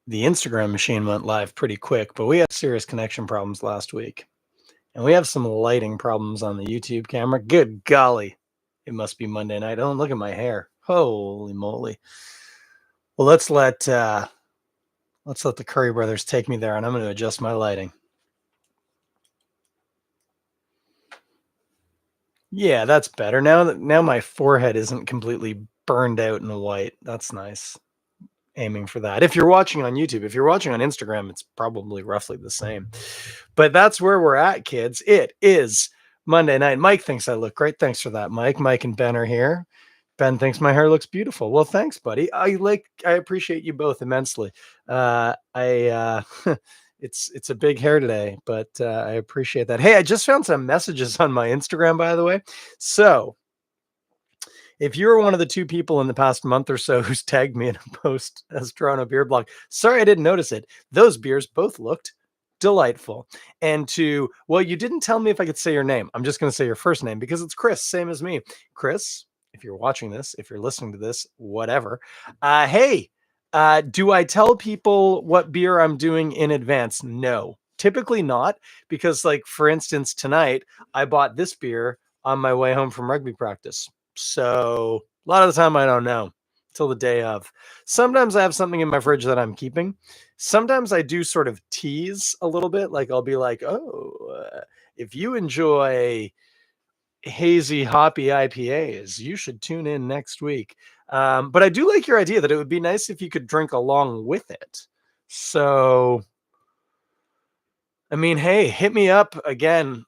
the Instagram machine went live pretty quick, but we had serious connection problems last week. And we have some lighting problems on the YouTube camera. Good golly. It must be Monday night. Oh, look at my hair. Holy moly. Well, let's let the Currie brothers take me there, and I'm going to adjust my lighting. Yeah, that's better. Now my forehead isn't completely burned out and white. That's nice. Aiming for that. If you're watching on YouTube, if you're watching on Instagram, it's probably roughly the same. But that's where we're at, kids. It is Monday night. Mike thinks I look great. Thanks for that, Mike. Mike and Ben are here. Ben thinks my hair looks beautiful. Well, thanks, buddy. I appreciate you both immensely. It's a big hair today, but I appreciate that. Hey, I just found some messages on my Instagram, by the way. So if you're one of the two people in the past month or so who's tagged me in a post as Toronto Beer Blog, sorry I didn't notice it. Those beers both looked delightful. And well, you didn't tell me if I could say your name. I'm just going to say your first name because it's Chris, same as me. Chris, if you're watching this, if you're listening to this, whatever. Hey, do I tell people what beer I'm doing in advance? No, typically not, because like, for instance, tonight I bought this beer on my way home from rugby practice. So a lot of the time I don't know till the day of. Sometimes I have something in my fridge that I'm keeping. Sometimes I do sort of tease a little bit. Like I'll be like, if you enjoy hazy hoppy IPAs, you should tune in next week. But I do like your idea that it would be nice if you could drink along with it. So, I mean, hey, hit me up again,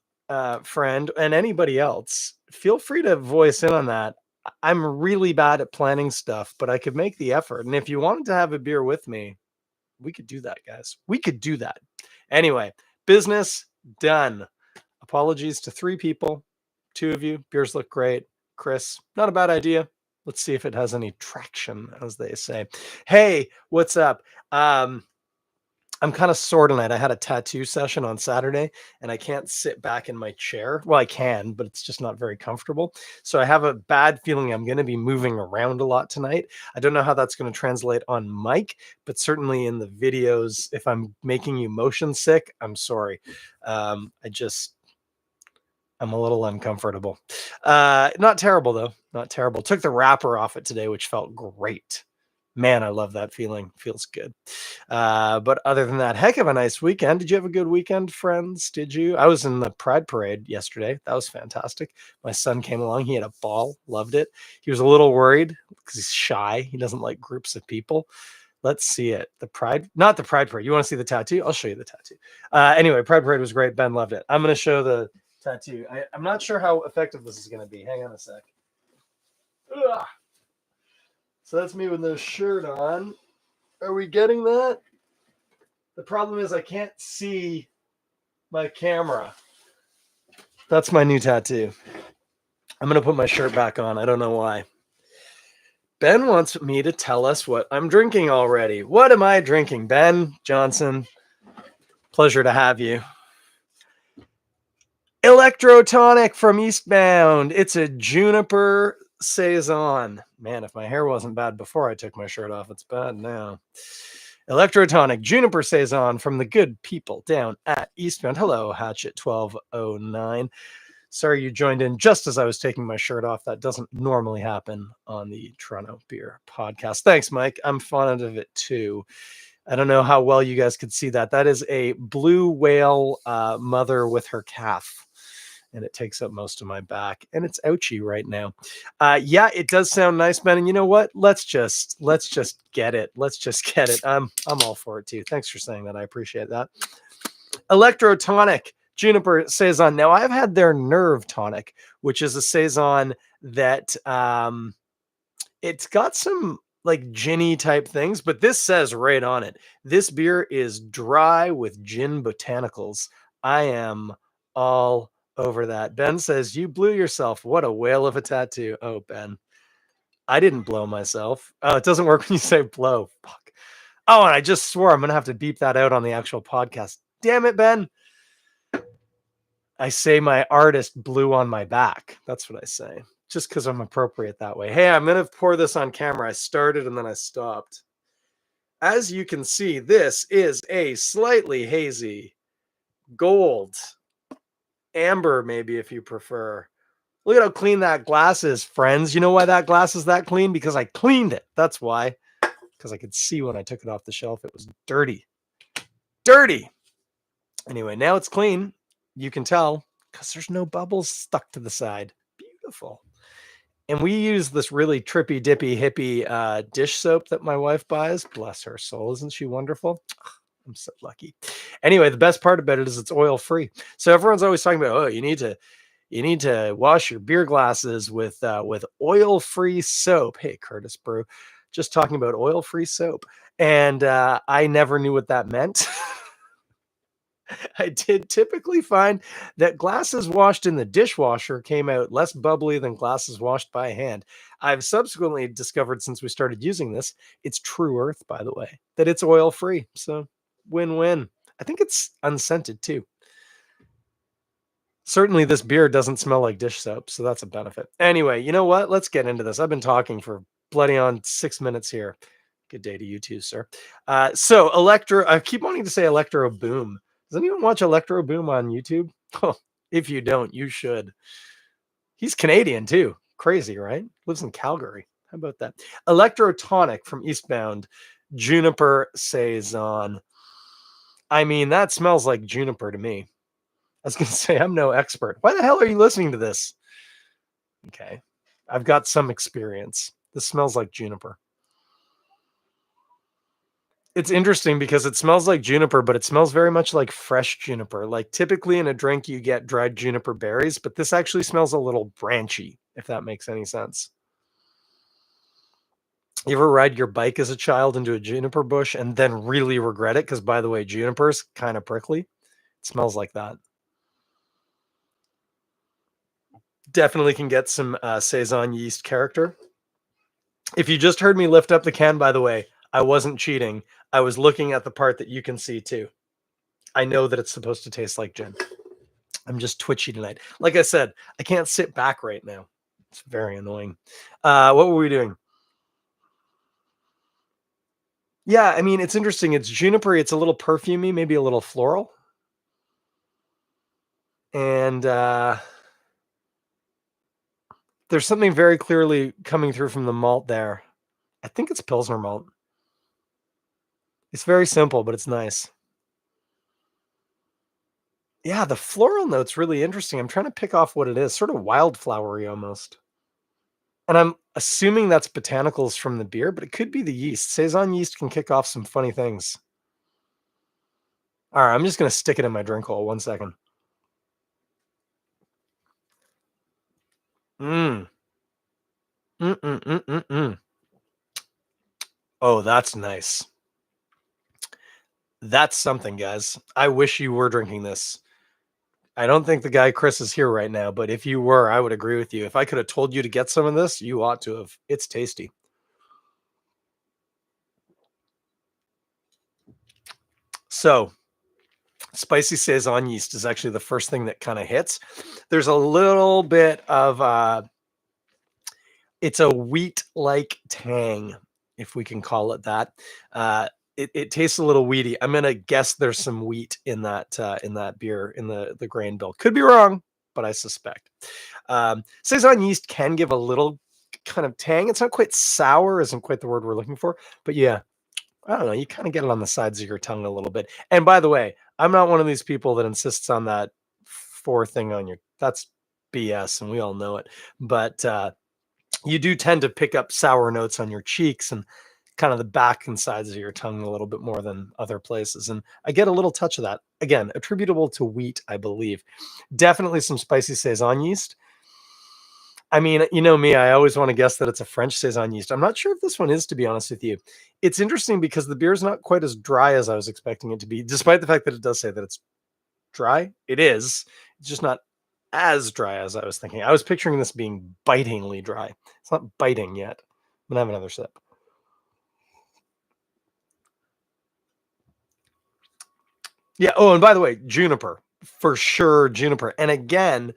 friend, and anybody else. Feel free to voice in on that. I'm really bad at planning stuff, but I could make the effort. And if you wanted to have a beer with me, we could do that, guys. We could do that. Anyway, business done. Apologies to 3 people. 2 of you. Beers look great. Chris, not a bad idea. Let's see if it has any traction, as they say. Hey, what's up? I'm kind of sore tonight. I had a tattoo session on Saturday and I can't sit back in my chair. Well, I can, but it's just not very comfortable. So I have a bad feeling I'm going to be moving around a lot tonight. I don't know how that's going to translate on mic, but certainly in the videos, if I'm making you motion sick, I'm sorry. I'm a little uncomfortable. Not terrible though. Not terrible. Took the wrapper off it today, which felt great. Man, I love that feeling. Feels good. But other than that, heck of a nice weekend. Did you have a good weekend, friends? Did you? I was in the Pride Parade yesterday. That was fantastic. My son came along. He had a ball. Loved it. He was a little worried because he's shy. He doesn't like groups of people. Let's see it. Not the Pride Parade. You want to see the tattoo? I'll show you the tattoo. Anyway, Pride Parade was great. Ben loved it. I'm going to show the tattoo. I'm not sure how effective this is going to be. Hang on a sec. Ugh. So that's me with no shirt on. Are we getting that? The problem is I can't see my camera. That's my new tattoo. I'm going to put my shirt back on. I don't know why. Ben wants me to tell us what I'm drinking already. What am I drinking? Ben Johnson, pleasure to have you. Electro Tonic from Eastbound. It's a juniper saison. Man, if my hair wasn't bad before I took my shirt off, it's bad now. Electro Tonic, juniper saison from the good people down at Eastbound. Hello, Hatchet 1209. Sorry you joined in just as I was taking my shirt off. That doesn't normally happen on the Toronto Beer Podcast. Thanks, Mike. I'm fond of it too. I don't know how well you guys could see that. That is a blue whale mother with her calf. And it takes up most of my back, and it's ouchy right now. Yeah, it does sound nice, Ben. And you know what? Let's just get it. Let's just get it. I'm all for it too. Thanks for saying that. I appreciate that. Electro Tonic, juniper saison. Now I've had their Nerve Tonic, which is a saison that it's got some like ginny type things, but this says right on it, this beer is dry with gin botanicals. I am all over that. Ben says, you blew yourself. What a whale of a tattoo. Oh, Ben. I didn't blow myself. Oh, it doesn't work when you say blow. Fuck. Oh, and I just swore I'm going to have to beep that out on the actual podcast. Damn it, Ben. I say my artist blew on my back. That's what I say. Just because I'm appropriate that way. Hey, I'm going to pour this on camera. I started and then I stopped. as you can see, this is a slightly hazy gold, amber, maybe if you prefer. Look at how clean that glass is, friends. You know why that glass is that clean? Because I cleaned it. That's why. Because I could see when I took it off the shelf, it was dirty. Dirty. Anyway, now it's clean. You can tell because there's no bubbles stuck to the side. Beautiful. And we use this really trippy, dippy, hippie dish soap that my wife buys. Bless her soul. Isn't she wonderful? I'm so lucky. Anyway, the best part about it is it's oil free. So everyone's always talking about, oh, you need to wash your beer glasses with oil free soap. Hey, Curtis Brew, just talking about oil free soap, and I never knew what that meant. I did typically find that glasses washed in the dishwasher came out less bubbly than glasses washed by hand. I've subsequently discovered since we started using this, it's True Earth, by the way, that it's oil free. So win-win. I think it's unscented too. Certainly this beer doesn't smell like dish soap, so that's a benefit. Anyway, you know what? Let's get into this. I've been talking for bloody on 6 minutes here. Good day to you too, sir. So Electro, I keep wanting to say Electro Boom. Does anyone watch Electro Boom on YouTube? Oh, if you don't, you should. He's Canadian too. Crazy, right? Lives in Calgary. How about that? Electro Tonic from Eastbound, Juniper Saison. I mean, that smells like juniper to me. I was going to say, I'm no expert. Why the hell are you listening to this? Okay. I've got some experience. This smells like juniper. It's interesting because it smells like juniper, but it smells very much like fresh juniper. Like typically in a drink, you get dried juniper berries, but this actually smells a little branchy, if that makes any sense. You ever ride your bike as a child into a juniper bush and then really regret it? Because, by the way, juniper's kind of prickly. It smells like that. Definitely can get some Saison yeast character. If you just heard me lift up the can, by the way, I wasn't cheating. I was looking at the part that you can see too. I know that it's supposed to taste like gin. I'm just twitchy tonight. Like I said, I can't sit back right now. It's very annoying. What were we doing? Yeah, I mean, it's interesting. It's juniper. It's a little perfumey, maybe a little floral. And there's something very clearly coming through from the malt there. I think it's Pilsner malt. It's very simple, but it's nice. Yeah, the floral note's really interesting. I'm trying to pick off what it is. Sort of wildflowery almost. And I'm assuming that's botanicals from the beer, but it could be the yeast. Saison yeast can kick off some funny things. All right, I'm just going to stick it in my drink hole. 1 second. Mm. Mm-mm-mm-mm-mm. Oh, that's nice. That's something, guys. I wish you were drinking this. I don't think the guy Chris is here right now, but if you were, I would agree with you. If I could have told you to get some of this, you ought to have. It's tasty. So, spicy Saison yeast is actually the first thing that kind of hits. There's a little bit of it's a wheat-like tang, if we can call it that. It tastes a little weedy. I'm gonna guess there's some wheat in that beer in the grain bill. Could be wrong, but I suspect. Saison yeast can give a little kind of tang. It's not quite sour, isn't quite the word we're looking for, but yeah, I don't know. You kind of get it on the sides of your tongue a little bit. And by the way, I'm not one of these people that insists on that four thing on your. That's BS, and we all know it. But you do tend to pick up sour notes on your cheeks and kind of the back and sides of your tongue a little bit more than other places. And I get a little touch of that. Again, attributable to wheat, I believe. Definitely some spicy Saison yeast. I mean, you know me, I always want to guess that it's a French Saison yeast. I'm not sure if this one is, to be honest with you. It's interesting because the beer is not quite as dry as I was expecting it to be, despite the fact that it does say that it's dry. It is. It's just not as dry as I was thinking. I was picturing this being bitingly dry. It's not biting yet. I'm going to have another sip. Yeah. Oh, and by the way, juniper. For sure, juniper. And again,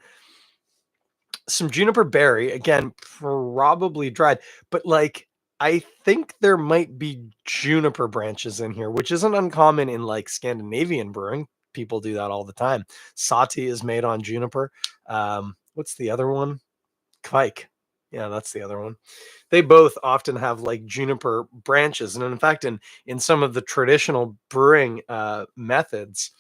some juniper berry, again, probably dried, but like I think there might be juniper branches in here, which isn't uncommon in like Scandinavian brewing. People do that all the time. Sati is made on juniper. What's the other one? Kvike. Yeah, that's the other one. They both often have like juniper branches, and in fact, in some of the traditional brewing methods,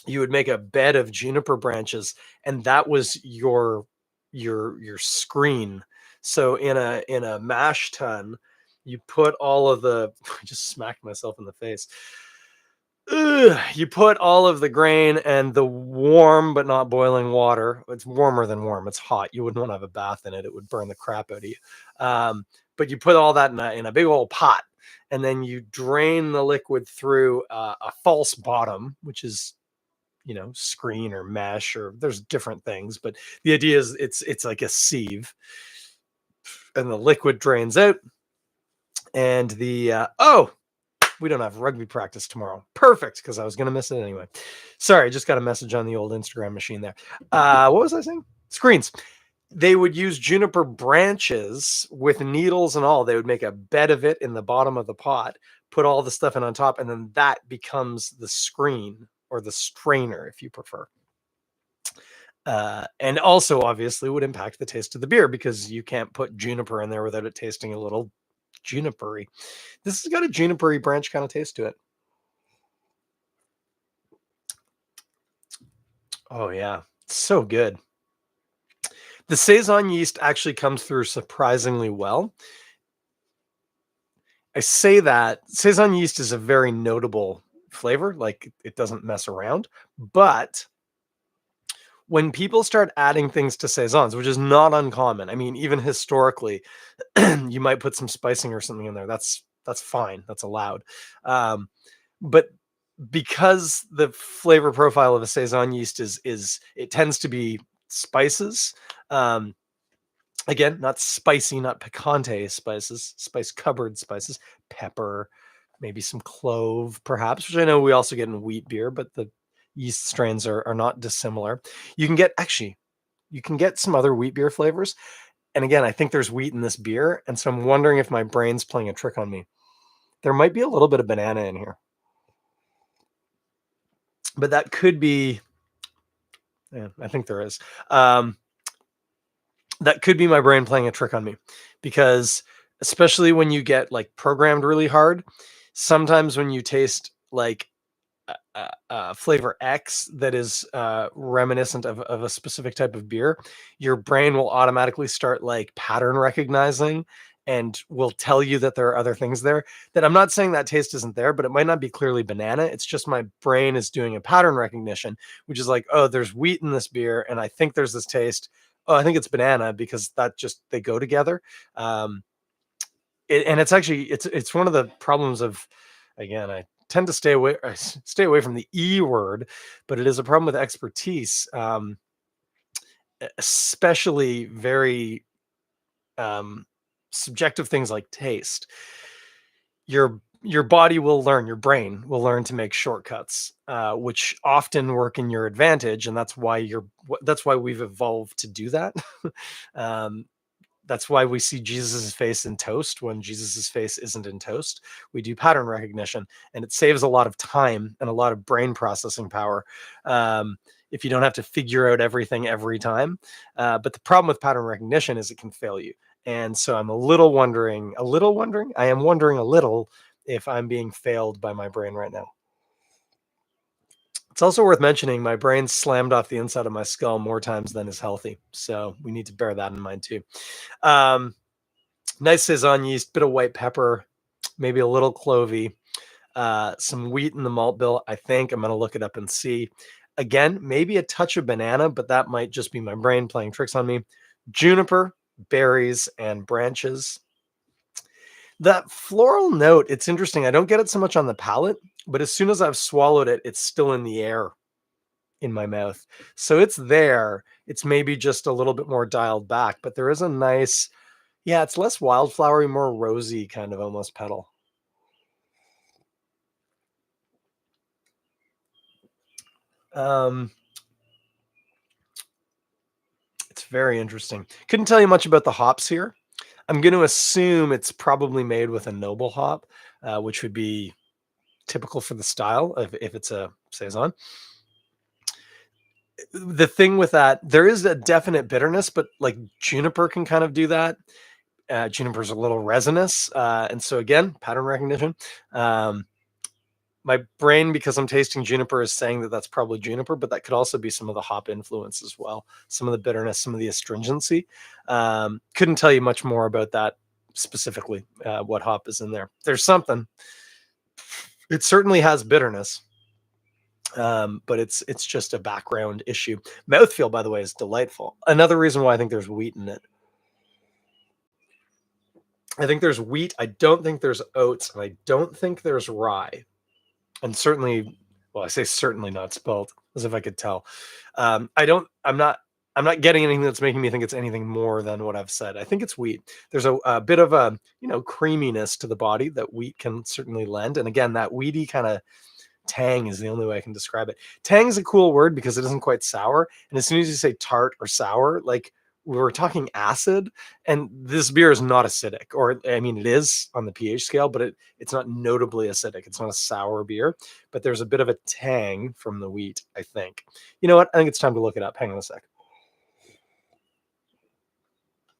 you would make a bed of juniper branches, and that was your screen. So in a mash tun, you put all of the I just smacked myself in the face. Ugh, you put all of the grain and the warm but not boiling water. It's warmer than warm. It's hot. You wouldn't want to have a bath in it. It would burn the crap out of you. But you put all that in a big old pot, and then you drain the liquid through a false bottom, which is screen or mesh, or there's different things, but the idea is it's like a sieve, and the liquid drains out, and we don't have rugby practice tomorrow. Perfect, because I was going to miss it anyway. Sorry, I just got a message on the old Instagram machine there. What was I saying? Screens. They would use juniper branches with needles and all. They would make a bed of it in the bottom of the pot, put all the stuff in on top, and then that becomes the screen, or the strainer if you prefer. And also obviously would impact the taste of the beer, because you can't put juniper in there without it tasting a little junipery. This has got a junipery branch kind of taste to it. Oh yeah, so good. The saison yeast actually comes through surprisingly well. I say that saison yeast is a very notable flavor, like it doesn't mess around, but when people start adding things to saisons, which is not uncommon. I mean, even historically, you might put some spicing or something in there. That's fine. That's allowed. But because the flavor profile of a saison yeast is it tends to be spices. Um, Again, not spicy, not picante spices, spice cupboard spices, pepper, maybe some clove, perhaps, which I know we also get in wheat beer, but the yeast strains are not dissimilar. You can get some other wheat beer flavors. And again, I think there's wheat in this beer. And so I'm wondering if my brain's playing a trick on me. There might be a little bit of banana in here, but that could be, yeah, I think there is. That could be my brain playing a trick on me, because especially when you get like programmed really hard, sometimes when you taste like flavor X that is reminiscent of a specific type of beer, your brain will automatically start like pattern recognizing and will tell you that there are other things there. That I'm not saying that taste isn't there, but it might not be clearly banana. It's just my brain is doing a pattern recognition, which is like, oh, there's wheat in this beer, and I think there's this taste. Oh, I think it's banana, because that just they go together. Um, and it's actually it's one of the problems of, again, I tend to stay away from the E word, but it is a problem with expertise, especially very um, subjective things like taste. Your body will learn, your brain will learn to make shortcuts, which often work in your advantage, and that's why we've evolved to do that. um, That's why we see Jesus's face in toast when Jesus's face isn't in toast. We do pattern recognition, and it saves a lot of time and a lot of brain processing power, if you don't have to figure out everything every time. But the problem with pattern recognition is it can fail you. And so I'm I am wondering a little if I'm being failed by my brain right now. It's also worth mentioning my brain slammed off the inside of my skull more times than is healthy. So we need to bear that in mind too. Um, Nice saison yeast, bit of white pepper, maybe a little clovey, some wheat in the malt bill. I think I'm going to look it up and see. Again, maybe a touch of banana, but that might just be my brain playing tricks on me. Juniper, berries, and branches. That floral note, it's interesting. I don't get it so much on the palate, but as soon as I've swallowed it, it's still in the air in my mouth. So it's there. It's maybe just a little bit more dialed back, but there is a nice, yeah, it's less wildflowery, more rosy kind of almost petal. Um, it's very interesting. Couldn't tell you much about the hops here. I'm going to assume it's probably made with a noble hop, which would be typical for the style if it's a saison. The thing with that, there is a definite bitterness, but like juniper can kind of do that. Juniper's a little resinous, and so again, pattern recognition. My brain, because I'm tasting juniper, is saying that that's probably juniper, but that could also be some of the hop influence as well. Some of the bitterness, some of the astringency. Couldn't tell you much more about that specifically, what hop is in there. There's something. It certainly has bitterness, but it's just a background issue. Mouthfeel, by the way, is delightful. Another reason why I think there's wheat in it. I think there's wheat. I don't think there's oats, and I don't think there's rye. And certainly, well, I say certainly not spelt, as if I could tell. I'm not getting anything that's making me think it's anything more than what I've said. I think it's wheat. There's a bit of a, creaminess to the body that wheat can certainly lend. And again, that weedy kind of tang is the only way I can describe it. Tang is a cool word because it isn't quite sour. And as soon as you say tart or sour, like we were talking acid, and this beer is not acidic, or I mean, it is on the pH scale, but it's not notably acidic. It's not a sour beer, but there's a bit of a tang from the wheat, I think. You know what? I think it's time to look it up. Hang on a sec.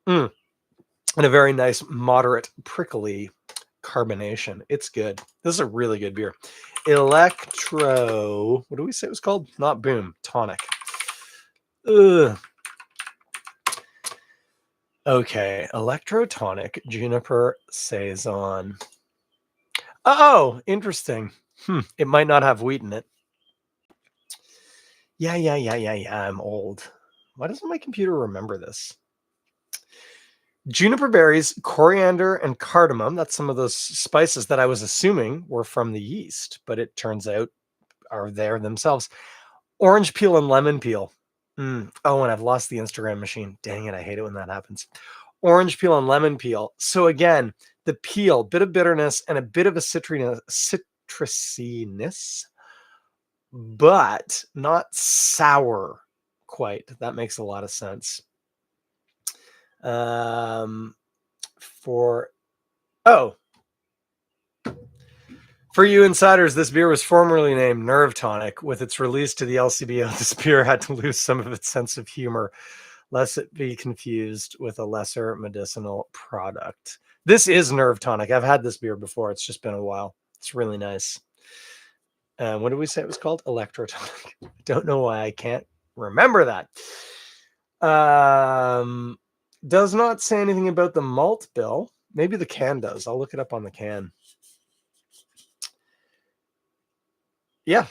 And a very nice, moderate, prickly carbonation. It's good. This is a really good beer. Electro. What do we say it was called? Not Boom. Tonic. Ugh. Okay, Electro Tonic Juniper Saison. Oh, interesting. It might not have wheat in it. Yeah. I'm old. Why doesn't my computer remember this? Juniper berries, coriander, and cardamom. That's some of those spices that I was assuming were from the yeast, but it turns out are there themselves. Orange peel and lemon peel. Oh, and I've lost the Instagram machine. Dang it, I hate it when that happens. Orange peel and lemon peel. So again, the peel, bit of bitterness and a bit of a citrusiness, but not sour quite. That makes a lot of sense. For you insiders, this beer was formerly named Nerve Tonic. With its release to the LCBO, this beer had to lose some of its sense of humor, lest it be confused with a lesser medicinal product. This is Nerve Tonic. I've had this beer before. It's just been a while. It's really nice. What did we say it was called? Electro Tonic. I don't know why I can't remember that. Does not say anything about the malt bill. Maybe the can does. I'll look it up on the can. Yeah,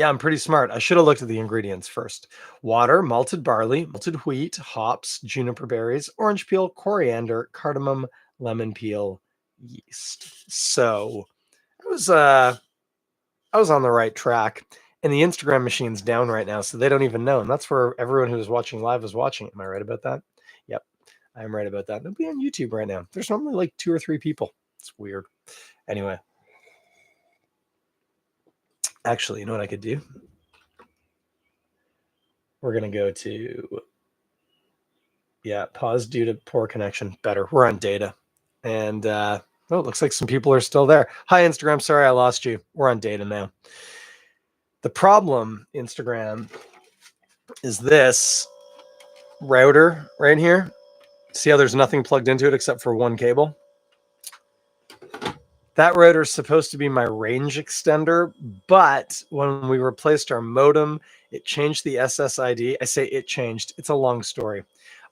I'm pretty smart. I should have looked at the ingredients first. Water, malted barley, malted wheat, hops, juniper berries, orange peel, coriander, cardamom, lemon peel, yeast. So I was on the right track. And the Instagram machine's down right now, so they don't even know. And that's where everyone who is watching live is watching. Am I right about that? Yep, I am right about that. It'll be on YouTube right now. There's normally like 2 or 3 people. It's weird. Anyway. Actually, you know what I could do? We're going to go to, pause due to poor connection. Better. We're on data. And, it looks like some people are still there. Hi, Instagram. Sorry, I lost you. We're on data now. The problem, Instagram, is this router right here. See how there's nothing plugged into it except for one cable? That router is supposed to be my range extender, but when we replaced our modem, it changed the SSID. I say it changed. It's a long story.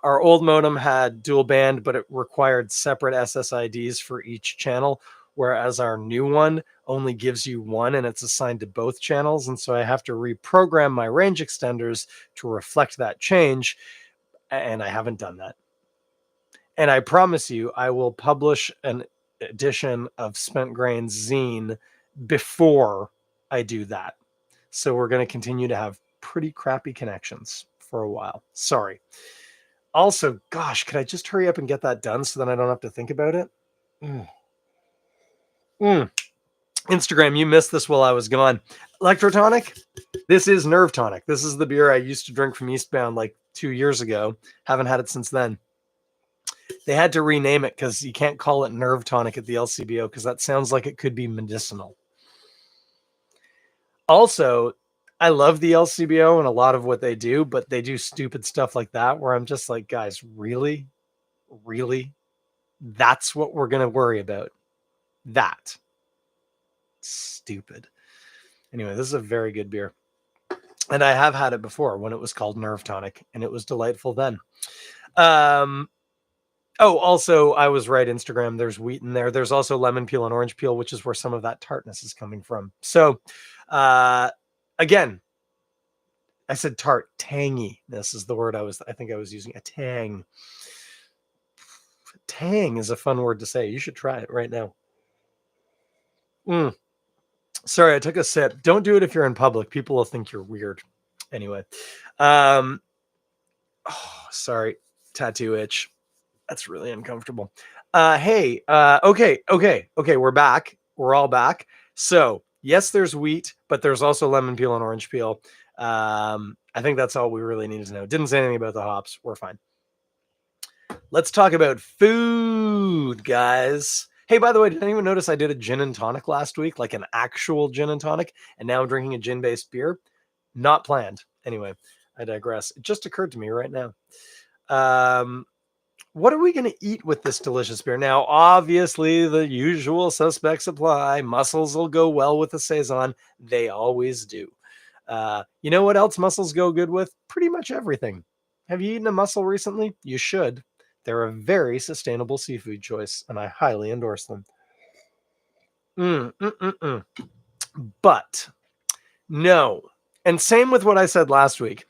Our old modem had dual band, but it required separate SSIDs for each channel, whereas our new one only gives you one and it's assigned to both channels. And so I have to reprogram my range extenders to reflect that change, and I haven't done that. And I promise you, I will publish an edition of Spent Grains Zine before I do that. So we're going to continue to have pretty crappy connections for a while. Sorry. Also, gosh, could I just hurry up and get that done so then I don't have to think about it? Instagram, you missed this while I was gone. Electro Tonic? This is Nerve Tonic. This is the beer I used to drink from Eastbound like 2 years ago. Haven't had it since then. They had to rename it because you can't call it Nerve Tonic at the LCBO because that sounds like it could be medicinal. Also, I love the LCBO and a lot of what they do, but they do stupid stuff like that where I'm just like, guys, really? Really? That's what we're going to worry about. That. Stupid. Anyway, this is a very good beer. And I have had it before when it was called Nerve Tonic, and it was delightful then. Also, I was right, Instagram. There's wheat in there. There's also lemon peel and orange peel, which is where some of that tartness is coming from. So, again, I said tart, tangy. This is the word I think I was using. A tang. Tang is a fun word to say. You should try it right now. Sorry, I took a sip. Don't do it if you're in public. People will think you're weird. Anyway. Sorry. Tattoo itch. That's really uncomfortable. Okay. We're back. We're all back. So, yes, there's wheat, but there's also lemon peel and orange peel. I think that's all we really needed to know. Didn't say anything about the hops. We're fine. Let's talk about food, guys. Hey, by the way, did anyone notice I did a gin and tonic last week, like an actual gin and tonic, and now I'm drinking a gin-based beer? Not planned. Anyway, I digress. It just occurred to me right now. What are we going to eat with this delicious beer? Now, obviously, the usual suspects apply. Mussels will go well with the Saison. They always do. You know what else mussels go good with? Pretty much everything. Have you eaten a mussel recently? You should. They're a very sustainable seafood choice, and I highly endorse them. But no. And same with what I said last week.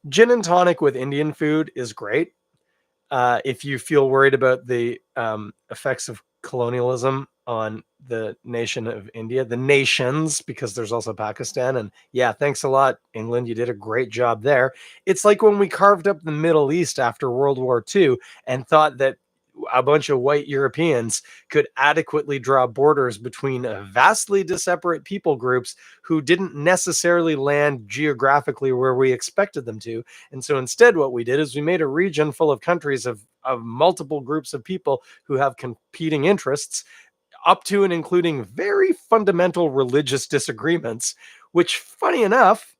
Gin and tonic with Indian food is great. If you feel worried about the effects of colonialism on the nation of India, the nations, because there's also Pakistan. And yeah, thanks a lot, England. You did a great job there. It's like when we carved up the Middle East after World War II and thought that a bunch of white Europeans could adequately draw borders between vastly disparate people groups who didn't necessarily land geographically where we expected them to. And so instead, what we did is we made a region full of countries of multiple groups of people who have competing interests, up to and including very fundamental religious disagreements, which, funny enough,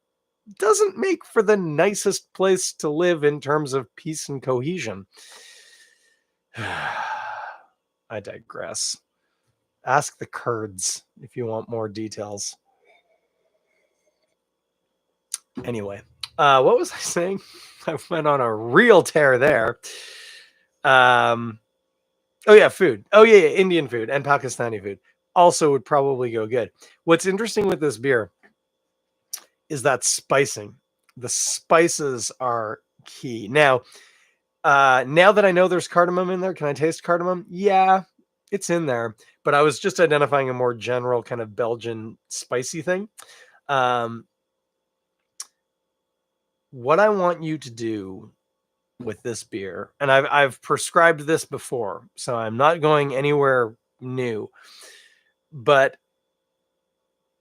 doesn't make for the nicest place to live in terms of peace and cohesion. I digress. Ask the Kurds if you want more details. Anyway, what was I saying? I went on a real tear there. Oh yeah, food. Oh yeah, Indian food and Pakistani food also would probably go good. What's interesting with this beer is that spicing. The spices are key. Now that I know there's cardamom in there, can I taste cardamom? Yeah, it's in there. But I was just identifying a more general kind of Belgian spicy thing. What I want you to do with this beer, and I've prescribed this before, so I'm not going anywhere new, but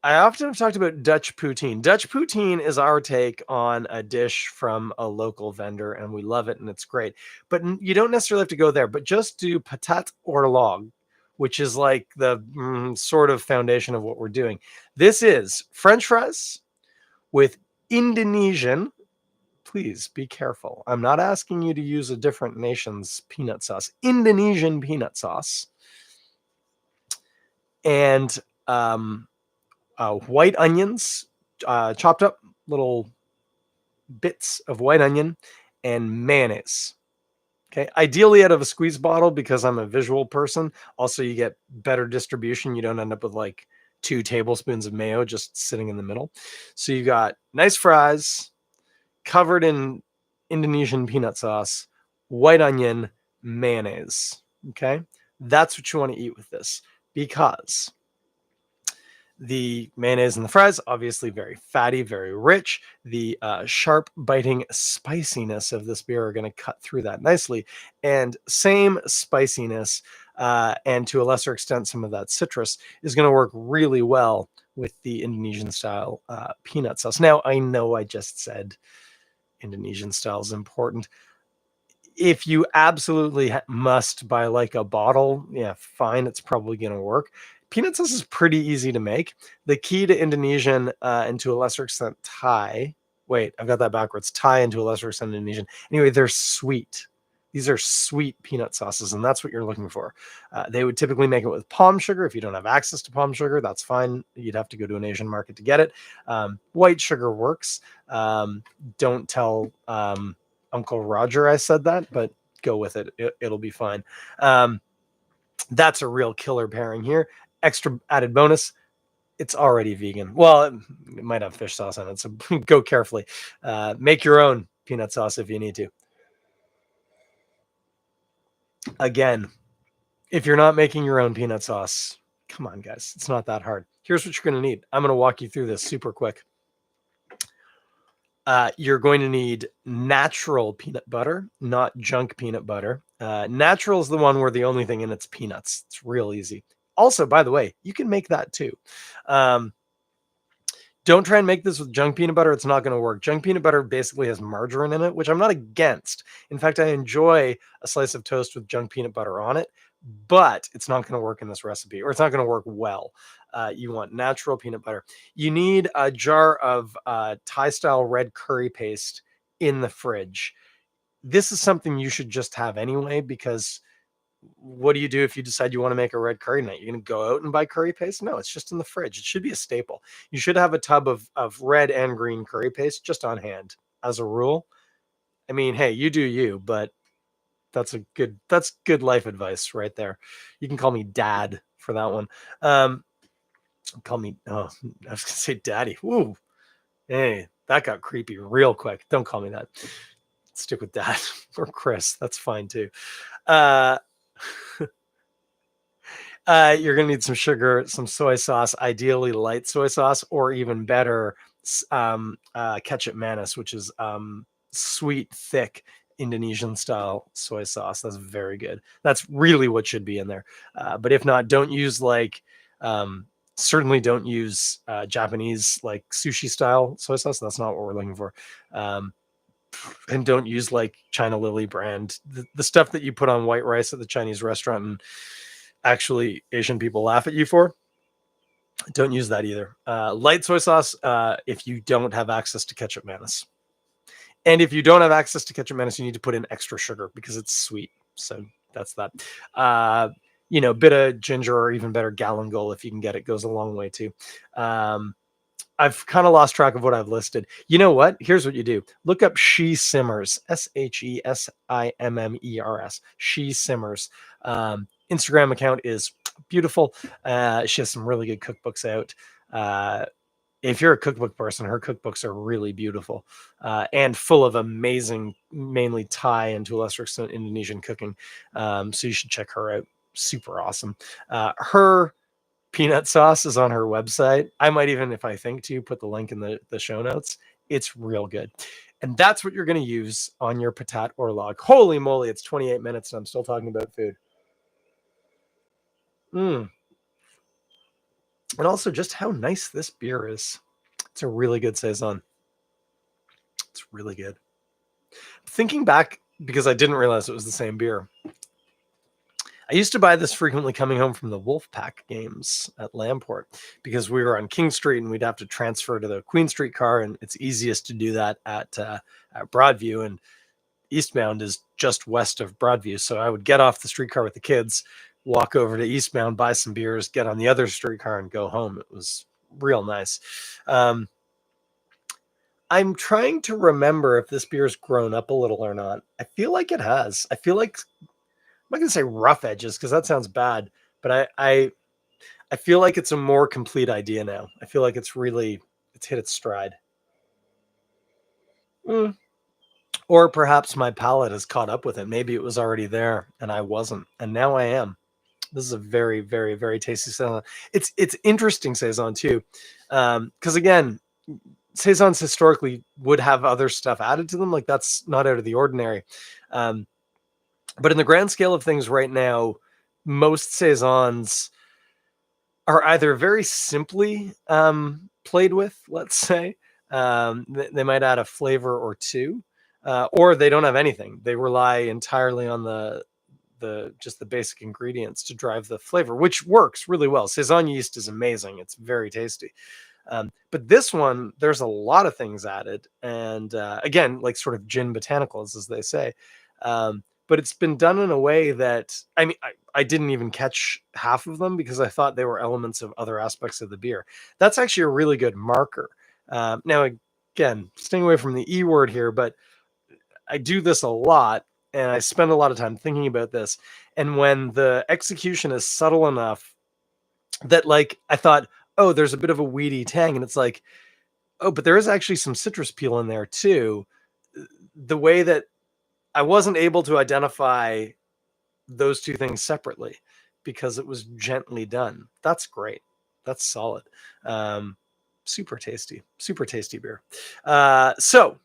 I often have talked about Dutch poutine. Dutch poutine is our take on a dish from a local vendor, and we love it, and it's great. But you don't necessarily have to go there, but just do patat oorlog, which is like the sort of foundation of what we're doing. This is French fries with Indonesian. Please be careful. I'm not asking you to use a different nation's peanut sauce. Indonesian peanut sauce. And white onions, chopped up little bits of white onion, and mayonnaise. Okay, ideally out of a squeeze bottle because I'm a visual person. Also, you get better distribution. You don't end up with like 2 tablespoons of mayo just sitting in the middle. So you got nice fries covered in Indonesian peanut sauce, white onion, mayonnaise. Okay, that's what you want to eat with this, because the mayonnaise and the fries, obviously very fatty, very rich. The sharp, biting spiciness of this beer are going to cut through that nicely. And same spiciness, and to a lesser extent, some of that citrus is going to work really well with the Indonesian style peanut sauce. Now, I know I just said Indonesian style is important. If you absolutely must buy like a bottle, yeah, fine, it's probably going to work. Peanut sauce is pretty easy to make. The key to Indonesian and to a lesser extent Thai. Wait, I've got that backwards. Thai and to a lesser extent Indonesian. Anyway, they're sweet. These are sweet peanut sauces, and that's what you're looking for. They would typically make it with palm sugar. If you don't have access to palm sugar, that's fine. You'd have to go to an Asian market to get it. White sugar works. Don't tell Uncle Roger I said that, but go with it. It'll be fine. That's a real killer pairing here. Extra added bonus, it's already vegan. Well, it might have fish sauce on it, so go carefully. Make your own peanut sauce if you need to. Again, if you're not making your own peanut sauce, come on, guys. It's not that hard. Here's what you're going to need. I'm going to walk you through this super quick. You're going to need natural peanut butter, not junk peanut butter. Natural is the one where the only thing in it's peanuts. It's real easy. Also, by the way, you can make that too. Don't try and make this with junk peanut butter. It's not going to work. Junk peanut butter basically has margarine in it, which I'm not against. In fact, I enjoy a slice of toast with junk peanut butter on it, but it's not going to work in this recipe, or it's not going to work well. You want natural peanut butter. You need a jar of Thai style red curry paste in the fridge. This is something you should just have anyway, because what do you do if you decide you want to make a red curry night? You're going to go out and buy curry paste? No, it's just in the fridge. It should be a staple. You should have a tub of red and green curry paste just on hand as a rule. I mean, hey, you do you, but that's good life advice right there. You can call me dad for that one. Call me, oh, I was gonna say daddy. Ooh, hey, that got creepy real quick. Don't call me that. Stick with dad or Chris. That's fine too. You're gonna need some sugar, some soy sauce, ideally light soy sauce, or even better, ketchup manis, which is sweet, thick Indonesian style soy sauce. That's very good. That's really what should be in there. But if not, don't use certainly don't use Japanese like sushi style soy sauce. That's not what we're looking for. And don't use like China Lily brand, the stuff that you put on white rice at the Chinese restaurant and actually Asian people laugh at you for. Don't use that either. Light soy sauce if you don't have access to ketchup manis. And if you don't have access to ketchup manis, you need to put in extra sugar because it's sweet. So that's that. Bit of ginger, or even better, galangal if you can get it, goes a long way too. I've kind of lost track of what I've listed. You know what? Here's what you do. Look up She Simmers, SHESIMMERS, She Simmers. Instagram account is beautiful. She has some really good cookbooks out. If you're a cookbook person, her cookbooks are really beautiful and full of amazing, mainly Thai and to a lesser extent Indonesian cooking. So you should check her out. Super awesome. Her peanut sauce is on her website. I might even, if I think to, put the link in the show notes. It's real good. And that's what you're going to use on your patat or log. Holy moly, it's 28 minutes and I'm still talking about food. And also just how nice this beer is. It's a really good saison. It's really good. Thinking back, because I didn't realize it was the same beer, I used to buy this frequently coming home from the Wolfpack games at Lamport because we were on King Street and we'd have to transfer to the Queen Street car, and it's easiest to do that at Broadview, and Eastbound is just west of Broadview. So I would get off the streetcar with the kids, walk over to Eastbound, buy some beers, get on the other streetcar, and go home. It was real nice. I'm trying to remember if this beer's grown up a little or not. I feel like it has. I feel like, I'm not gonna say rough edges because that sounds bad, but I feel like it's a more complete idea now. I feel like it's hit its stride. Or perhaps my palate has caught up with it. Maybe it was already there and I wasn't, and now I am. This is a very, very, very tasty saison. It's interesting saison too, because again, saisons historically would have other stuff added to them. Like that's not out of the ordinary. But in the grand scale of things right now, most saisons are either very simply played with, let's say. They might add a flavor or two. or they don't have anything. They rely entirely on just the basic ingredients to drive the flavor, which works really well. Saison yeast is amazing. It's very tasty. But this one, there's a lot of things added. And again, like sort of gin botanicals, as they say. But it's been done in a way that, I mean, I didn't even catch half of them because I thought they were elements of other aspects of the beer. That's actually a really good marker. Now, again, staying away from the E word here, but I do this a lot and I spend a lot of time thinking about this. And when the execution is subtle enough that, like, I thought, oh, there's a bit of a weedy tang, and it's like, oh, but there is actually some citrus peel in there too. The way that I wasn't able to identify those two things separately because it was gently done. That's great. That's solid. Um, super tasty beer. So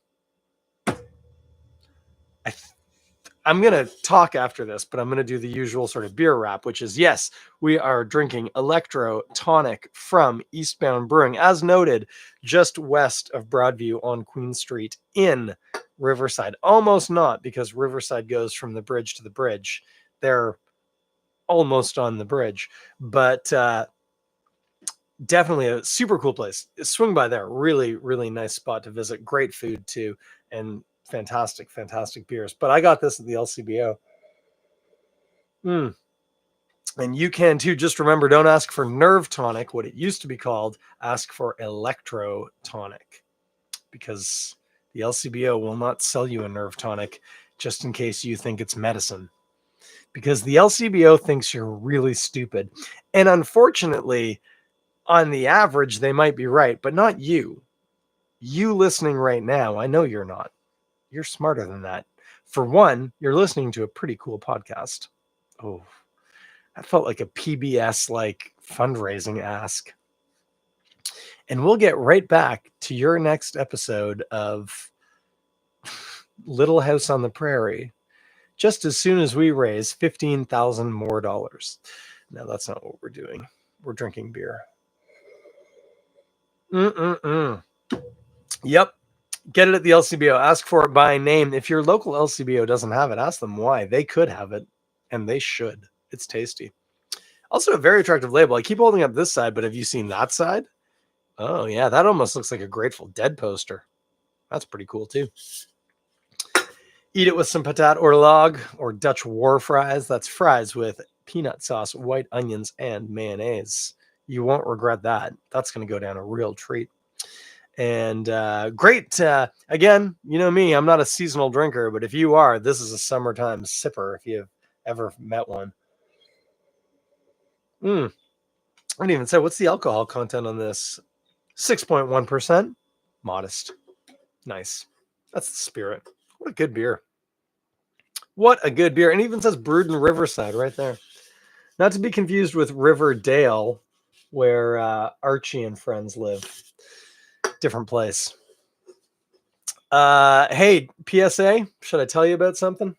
I'm going to talk after this, but I'm going to do the usual sort of beer wrap, which is, yes, we are drinking Electro Tonic from Eastbound Brewing, as noted, just west of Broadview on Queen Street in Riverside. Almost not, because Riverside goes from the bridge to the bridge. They're almost on the bridge, but definitely a super cool place. Swing by there. Really, really nice spot to visit. Great food too, and fantastic beers. But I got this at the LCBO. And you can too. Just remember, don't ask for Nerve Tonic, what it used to be called. Ask for Electro Tonic, because the LCBO will not sell you a Nerve Tonic just in case you think it's medicine, because the LCBO thinks you're really stupid. And unfortunately, on the average, they might be right, but not you. You listening right now, I know you're not. You're smarter than that. For one, you're listening to a pretty cool podcast. Oh, that felt like a PBS like fundraising ask. And we'll get right back to your next episode of Little House on the Prairie just as soon as we raise $15,000 more. Now, that's not what we're doing. We're drinking beer. Yep. Get it at the LCBO. Ask for it by name. If your local LCBO doesn't have it, ask them why. They could have it, and they should. It's tasty. Also, a very attractive label. I keep holding up this side, but have you seen that side? Oh, yeah. That almost looks like a Grateful Dead poster. That's pretty cool, too. Eat it with some patat or log or Dutch war fries. That's fries with peanut sauce, white onions, and mayonnaise. You won't regret that. That's going to go down a real treat. And great. Again, you know me, I'm not a seasonal drinker, but if you are, this is a summertime sipper if you've ever met one. I didn't even say, what's the alcohol content on this? 6.1%. Modest. Nice. That's the spirit. What a good beer. What a good beer. And it even says brewed in Riverside right there. Not to be confused with Riverdale, where Archie and friends live. Different place. Hey, PSA, should I tell you about something?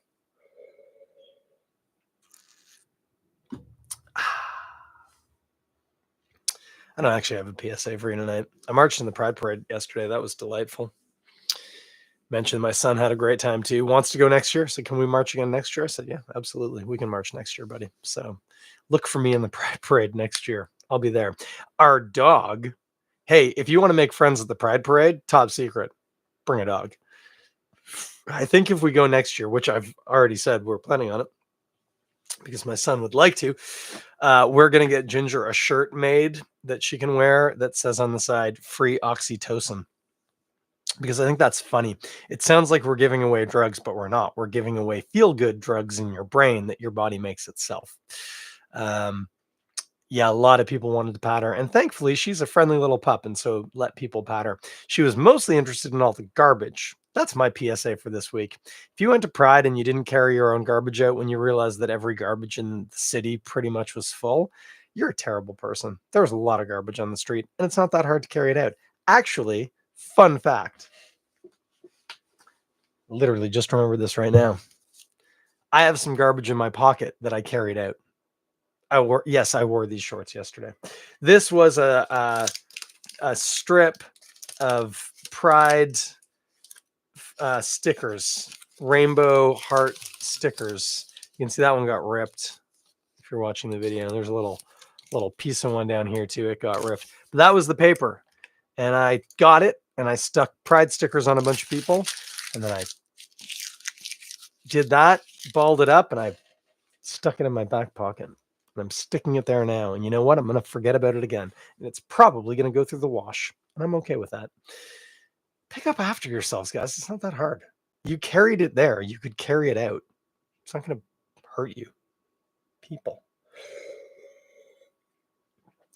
I don't actually have a PSA for you tonight. I marched in the Pride Parade yesterday. That was delightful. Mentioned my son had a great time too. Wants to go next year. So can we march again next year? I said, yeah, absolutely. We can march next year, buddy. So look for me in the Pride Parade next year. I'll be there. Our dog. Hey, if you want to make friends at the Pride Parade, top secret, bring a dog. I think if we go next year, which I've already said we're planning on it, because my son would like to, we're going to get Ginger a shirt made that she can wear that says on the side, free oxytocin. Because I think that's funny. It sounds like we're giving away drugs, but we're not. We're giving away feel-good drugs in your brain that your body makes itself. Yeah, a lot of people wanted to pat her. And thankfully, she's a friendly little pup, and so let people pat her. She was mostly interested in all the garbage. That's my PSA for this week. If you went to Pride and you didn't carry your own garbage out when you realized that every garbage in the city pretty much was full, you're a terrible person. There was a lot of garbage on the street, and it's not that hard to carry it out. Actually, fun fact. Literally just remember this right now. I have some garbage in my pocket that I carried out. I wore these shorts yesterday. This was a strip of Pride stickers, rainbow heart stickers. You can see that one got ripped. If you're watching the video, there's a little piece of one down here too. It got ripped. But that was the paper, and I got it, and I stuck pride stickers on a bunch of people, and then I did that, balled it up, and I stuck it in my back pocket. And I'm sticking it there now. And you know what? I'm going to forget about it again. And it's probably going to go through the wash. And I'm okay with that. Pick up after yourselves, guys. It's not that hard. You carried it there. You could carry it out. It's not going to hurt you. People.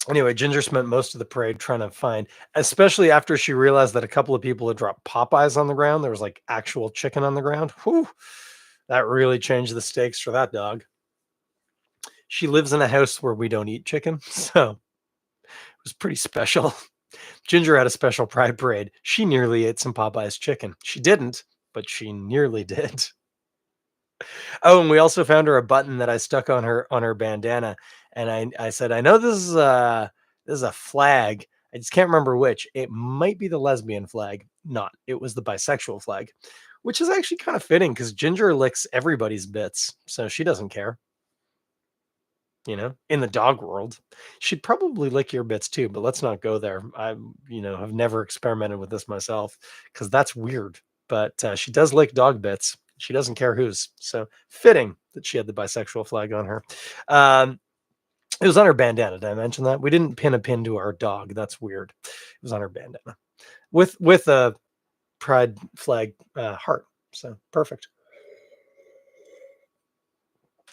Anyway, Ginger spent most of the parade trying to find, especially after she realized that a couple of people had dropped Popeyes on the ground. There was like actual chicken on the ground. Whew, that really changed the stakes for that dog. She lives in a house where we don't eat chicken, so it was pretty special. Ginger had a special pride parade. She nearly ate some Popeye's chicken. She didn't, but she nearly did. Oh, and we also found her a button that I stuck on her bandana, and I said, I know this is a flag. I just can't remember which. It might be the lesbian flag. Not. It was the bisexual flag, which is actually kind of fitting because Ginger licks everybody's bits, so she doesn't care. You know, in the dog world, she'd probably lick your bits too, but let's not go there. I, have never experimented with this myself because that's weird. But she does lick dog bits. She doesn't care whose. So fitting that she had the bisexual flag on her. It was on her bandana. Did I mention that? We didn't pin a pin to our dog. That's weird. It was on her bandana with a pride flag heart. So perfect.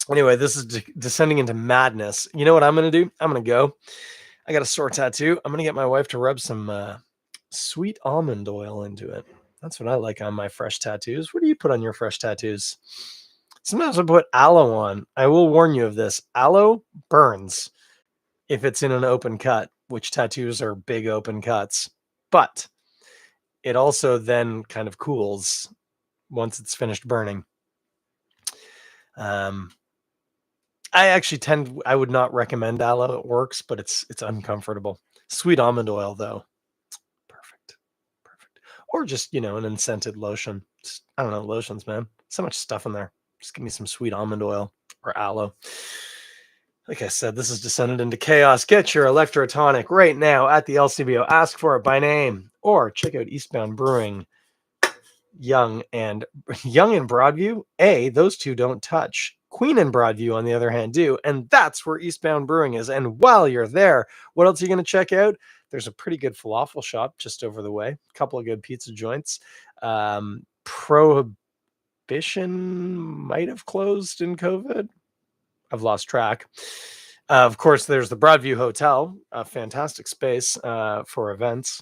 Anyway, this is descending into madness. You know what I'm going to do? I'm going to go. I got a sore tattoo. I'm going to get my wife to rub some sweet almond oil into it. That's what I like on my fresh tattoos. What do you put on your fresh tattoos? Sometimes I put aloe on. I will warn you of this. Aloe burns if it's in an open cut, which tattoos are big open cuts. But it also then kind of cools once it's finished burning. I would not recommend aloe. It works, but it's uncomfortable. Sweet almond oil, though, perfect. Or just, an unscented lotion. I don't know, lotions, man. So much stuff in there. Just give me some sweet almond oil or aloe. Like I said, this has descended into chaos. Get your Electro Tonic right now at the LCBO. Ask for it by name or check out Eastbound Brewing. Young and Broadview. Those two don't touch. Queen and Broadview, on the other hand, do. And that's where Eastbound Brewing is. And while you're there, what else are you going to check out? There's a pretty good falafel shop just over the way. A couple of good pizza joints. Prohibition might have closed in COVID. I've lost track. Of course, there's the Broadview Hotel, a fantastic space for events.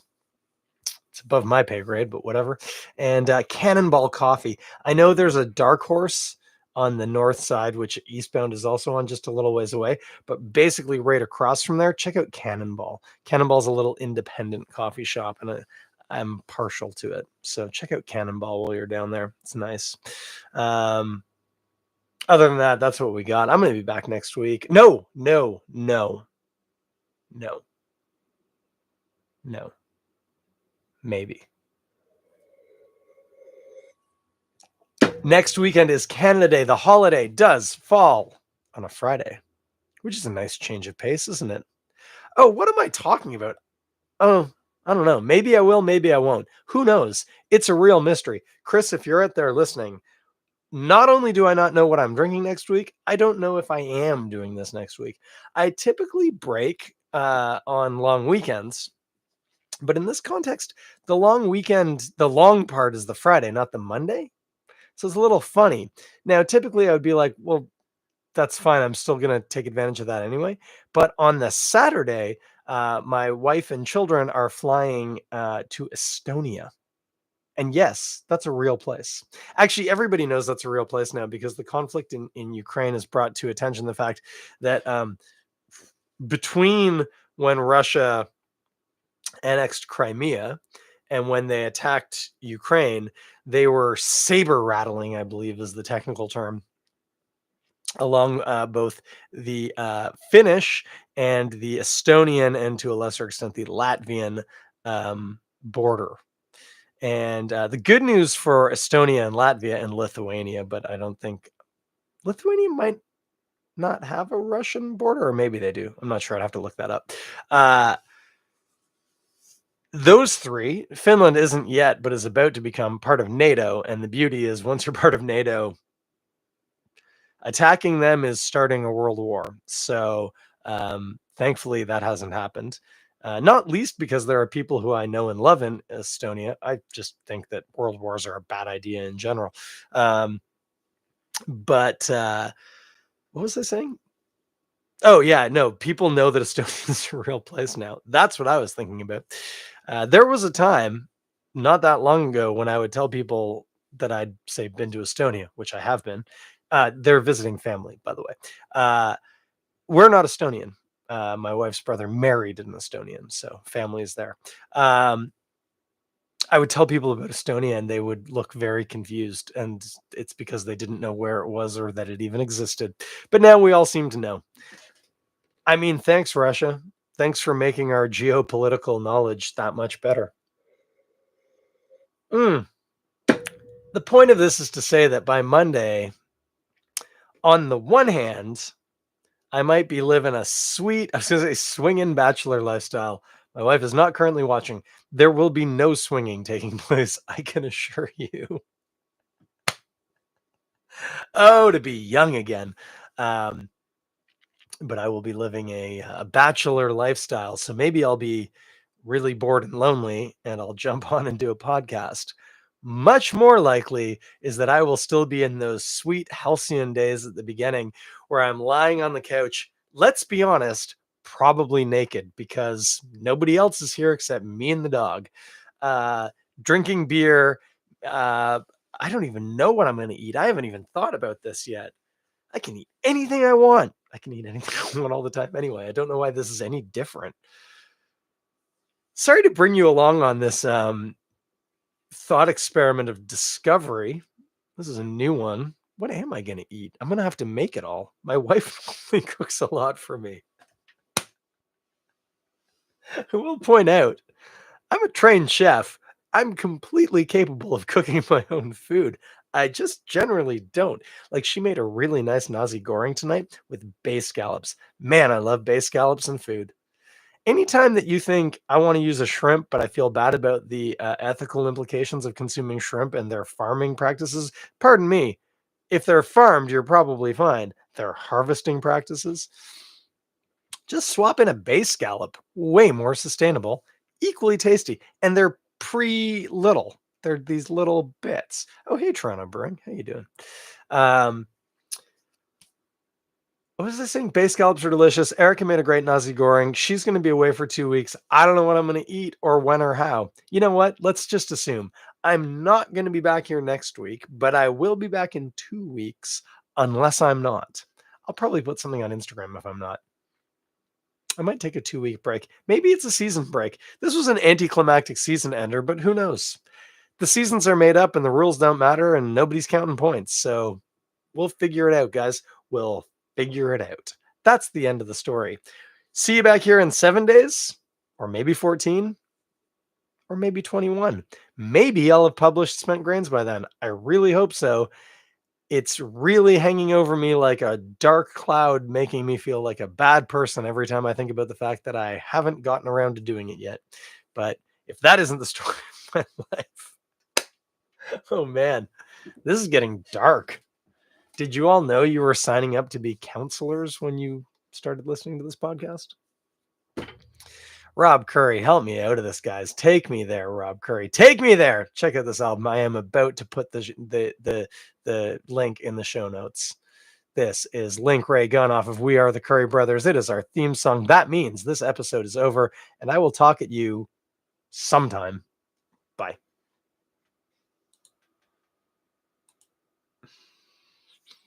It's above my pay grade, but whatever. And Cannonball Coffee. I know there's a Dark Horse on the north side, which Eastbound is also on just a little ways away. But basically right across from there, check out Cannonball. Cannonball's a little independent coffee shop, and I'm partial to it. So check out Cannonball while you're down there. It's nice. Other than that, that's what we got. I'm going to be back next week. No. Maybe. Next weekend is Canada Day. The holiday does fall on a Friday, which is a nice change of pace, isn't it? Oh, what am I talking about? Oh, I don't know. Maybe I will, maybe I won't. Who knows? It's a real mystery. Chris, if you're out there listening, not only do I not know what I'm drinking next week, I don't know if I am doing this next week. I typically break on long weekends. But in this context, the long weekend, the long part is the Friday, not the Monday. So it's a little funny. Now, typically I would be like, well, that's fine. I'm still going to take advantage of that anyway. But on the Saturday, my wife and children are flying to Estonia. And yes, that's a real place. Actually, everybody knows that's a real place now because the conflict in Ukraine has brought to attention the fact that between when Russia annexed Crimea and when they attacked Ukraine, they were saber rattling, I believe is the technical term, along both the Finnish and the Estonian, and to a lesser extent, the Latvian border. And the good news for Estonia and Latvia and Lithuania, but I don't think Lithuania might not have a Russian border, or maybe they do. I'm not sure. I'd have to look that up. Uh, those three, Finland isn't yet, but is about to become part of NATO. And the beauty is, once you're part of NATO, attacking them is starting a world war. So thankfully, that hasn't happened. Not least because there are people who I know and love in Estonia. I just think that world wars are a bad idea in general. But what was I saying? Oh, yeah, no, people know that Estonia is a real place now. That's what I was thinking about. There was a time not that long ago when I would tell people that I'd say been to Estonia, which I have been. They're visiting family, by the way. We're not Estonian. My wife's brother married an Estonian, so family is there. I would tell people about Estonia and they would look very confused, and it's because they didn't know where it was or that it even existed. But now we all seem to know. I mean, thanks, Russia. Thanks for making our geopolitical knowledge that much better. Mm. The point of this is to say that by Monday, on the one hand, I might be living a sweet, I was going to say swinging bachelor lifestyle. My wife is not currently watching. There will be no swinging taking place, I can assure you. Oh, to be young again. But I will be living a bachelor lifestyle. So maybe I'll be really bored and lonely and I'll jump on and do a podcast. Much more likely is that I will still be in those sweet halcyon days at the beginning where I'm lying on the couch. Let's be honest, probably naked because nobody else is here except me and the dog. Uh, Drinking beer. I don't even know what I'm going to eat. I haven't even thought about this yet. I can eat anything I want. I can eat anything I want all the time anyway. I don't know why this is any different. Sorry to bring you along on this thought experiment of discovery. This is a new one. What am I going to eat? I'm going to have to make it all. My wife only cooks a lot for me. I will point out, I'm a trained chef. I'm completely capable of cooking my own food. I just generally don't. Like, she made a really nice nasi goreng tonight with bay scallops. Man, I love bay scallops and food. Anytime that you think I want to use a shrimp, but I feel bad about the ethical implications of consuming shrimp and their farming practices, pardon me. If they're farmed, you're probably fine. Their harvesting practices, just swap in a base scallop. Way more sustainable, equally tasty, and they're little. They're these little bits. Oh, hey, Toronto Brewing, how you doing? Um, what was I saying? Bay scallops are delicious. Erica made a great nasi goreng. She's going to be away for 2 weeks. I don't know what I'm going to eat or when or how. You know what? Let's just assume I'm not going to be back here next week, but I will be back in 2 weeks unless I'm not. I'll probably put something on Instagram if I'm not. I might take a 2 week break. Maybe it's a season break. This was an anticlimactic season ender, but who knows? The seasons are made up and the rules don't matter and nobody's counting points. So we'll figure it out, guys. We'll figure it out. That's the end of the story. See you back here in 7 days, or maybe 14, or maybe 21. Maybe I'll have published Spent Grains by then. I really hope so. It's really hanging over me like a dark cloud, making me feel like a bad person every time I think about the fact that I haven't gotten around to doing it yet. But if that isn't the story of my life, oh man, this is getting dark. Did you all know you were signing up to be counselors when you started listening to this podcast? Rob Currie, help me out of this, guys. Take me there, Rob Currie. Take me there. Check out this album. I am about to put the link in the show notes. This is Link Ray Gunn off of We Are the Currie Brothers. It is our theme song. That means this episode is over, and I will talk at you sometime. Bye.